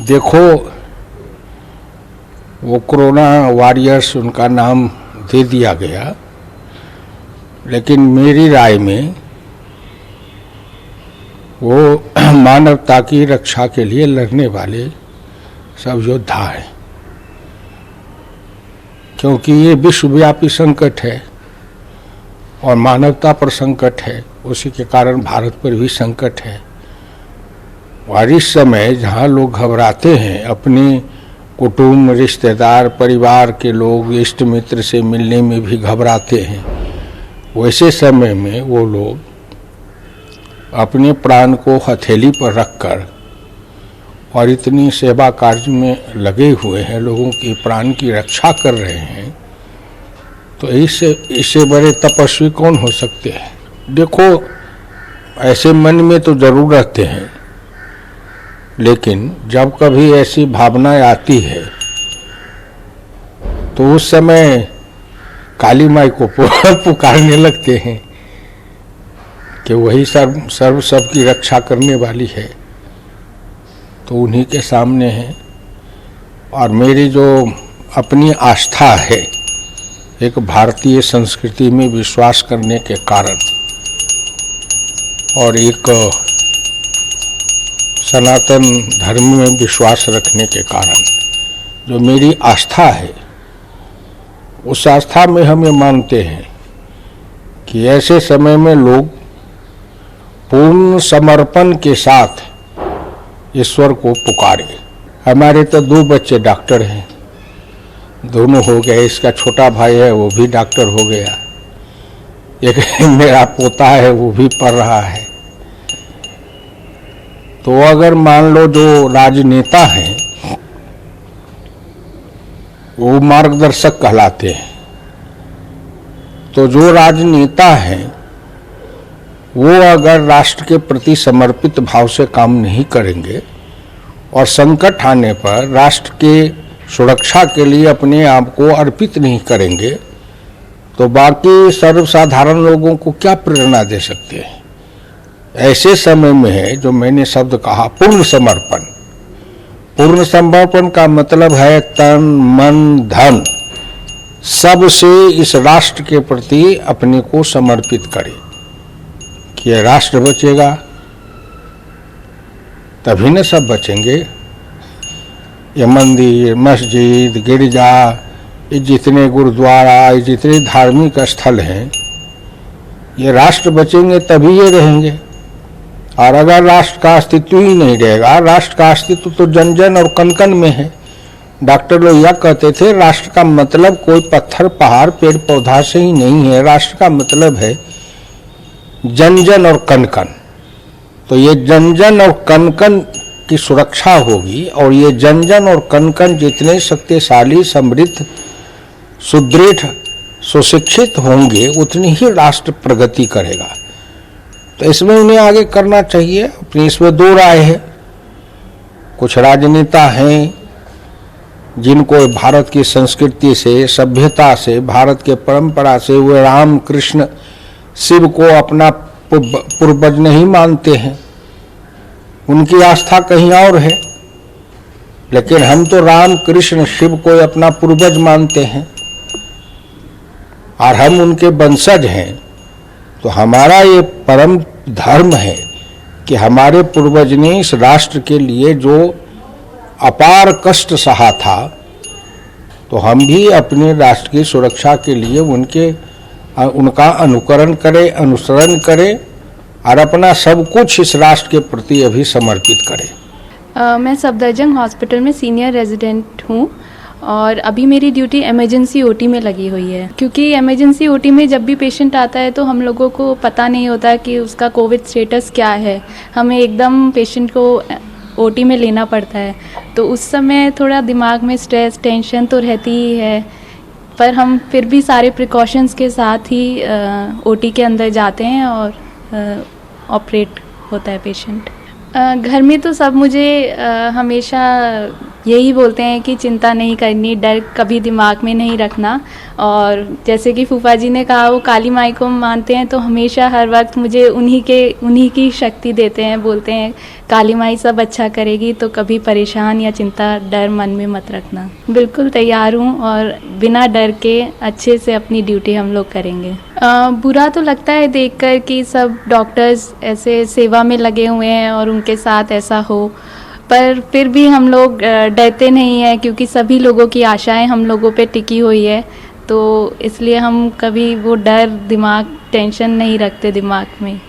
देखो, वो corona warriors उनका नाम दे दिया गया, लेकिन मेरी राय में वो मानवता की रक्षा के लिए लड़ने वाले सब योद्धा हैं, क्योंकि ये विश्वव्यापी संकट है और मानवता पर संकट है, उसी के कारण भारत पर भी संकट है। और इस समय जहाँ लोग घबराते हैं, अपने कुटुंब, रिश्तेदार, परिवार के लोग, इष्ट मित्र से मिलने में भी घबराते हैं, वैसे समय में वो लोग अपने प्राण को हथेली पर रखकर और इतनी सेवा कार्य में लगे हुए हैं, लोगों के प्राण की रक्षा कर रहे हैं, तो इससे बड़े तपस्वी कौन हो सकते हैं। देखो, ऐसे मन में तो जरूर रहते हैं, लेकिन जब कभी ऐसी भावनाएं आती है तो उस समय काली माई को पुकारने लगते हैं कि वही सर्व सबकी रक्षा करने वाली है, तो उन्हीं के सामने है। और मेरी जो अपनी आस्था है, एक भारतीय संस्कृति में विश्वास करने के कारण और एक सनातन धर्म में विश्वास रखने के कारण जो मेरी आस्था है, उस आस्था में हम ये मानते हैं कि ऐसे समय में लोग पूर्ण समर्पण के साथ ईश्वर को पुकारे। हमारे तो 2 बच्चे डॉक्टर हैं, दोनों हो गए। इसका छोटा भाई है, वो भी डॉक्टर हो गया। एक मेरा पोता है, वो भी पढ़ रहा है। तो अगर मान लो जो राजनेता हैं वो मार्गदर्शक कहलाते हैं, तो जो राजनेता हैं वो अगर राष्ट्र के प्रति समर्पित भाव से काम नहीं करेंगे और संकट आने पर राष्ट्र के सुरक्षा के लिए अपने आप को अर्पित नहीं करेंगे, तो बाकी सर्वसाधारण लोगों को क्या प्रेरणा दे सकते हैं। ऐसे समय में है जो मैंने शब्द कहा, पूर्ण समर्पण। पूर्ण समर्पण का मतलब है तन, मन, धन सबसे इस राष्ट्र के प्रति अपने को समर्पित करें कि ये राष्ट्र बचेगा तभी न सब बचेंगे। ये मंदिर, मस्जिद, गिरजा, ये जितने गुरुद्वारा, ये जितने धार्मिक स्थल हैं, ये राष्ट्र बचेंगे तभी ये रहेंगे। और अगर राष्ट्र का अस्तित्व ही नहीं रहेगा, राष्ट्र का अस्तित्व तो जन जन और कण कण में है। डॉक्टर लोग यह कहते थे, राष्ट्र का मतलब कोई पत्थर, पहाड़, पेड़ पौधा से ही नहीं है, राष्ट्र का मतलब है जन जन और कण कण। तो ये जन जन और कण कण की सुरक्षा होगी, और ये जन जन और कण कण जितने शक्तिशाली, समृद्ध, सुदृढ़, सुशिक्षित होंगे, उतनी ही राष्ट्र प्रगति करेगा। तो इसमें उन्हें आगे करना चाहिए। अपनी इसमें 2 राय है। कुछ राजनेता हैं जिनको भारत की संस्कृति से, सभ्यता से, भारत के परंपरा से, वे राम, कृष्ण, शिव को अपना पूर्वज नहीं मानते हैं, उनकी आस्था कहीं और है। लेकिन हम तो राम, कृष्ण, शिव को अपना पूर्वज मानते हैं और हम उनके वंशज हैं। तो हमारा ये परम धर्म है कि हमारे पूर्वज ने इस राष्ट्र के लिए जो अपार कष्ट सहा था, तो हम भी अपने राष्ट्र की सुरक्षा के लिए उनका अनुकरण करें, अनुसरण करें और अपना सब कुछ इस राष्ट्र के प्रति अभी समर्पित करें। मैं सफदरजंग हॉस्पिटल में सीनियर रेजिडेंट हूँ और अभी मेरी ड्यूटी इमरजेंसी ओटी में लगी हुई है, क्योंकि इमरजेंसी ओटी में जब भी पेशेंट आता है तो हम लोगों को पता नहीं होता कि उसका कोविड स्टेटस क्या है। हमें एकदम पेशेंट को ओटी में लेना पड़ता है, तो उस समय थोड़ा दिमाग में स्ट्रेस, टेंशन तो रहती ही है, पर हम फिर भी सारे प्रिकॉशंस के साथ ही ओटी के अंदर जाते हैं और ऑपरेट होता है पेशेंट। घर में तो सब मुझे हमेशा यही बोलते हैं कि चिंता नहीं करनी, डर कभी दिमाग में नहीं रखना। और जैसे कि फूफा जी ने कहा, वो काली माई को मानते हैं, तो हमेशा हर वक्त मुझे उन्हीं की शक्ति देते हैं, बोलते हैं काली माई सब अच्छा करेगी, तो कभी परेशान या चिंता डर मन में मत रखना। बिल्कुल तैयार हूँ और बिना डर के अच्छे से अपनी ड्यूटी हम लोग करेंगे। बुरा तो लगता है देखकर कि सब डॉक्टर्स ऐसे सेवा में लगे हुए हैं और उनके साथ ऐसा हो, पर फिर भी हम लोग डरते नहीं हैं, क्योंकि सभी लोगों की आशाएं हम लोगों पे टिकी हुई है, तो इसलिए हम कभी वो डर टेंशन नहीं रखते दिमाग में।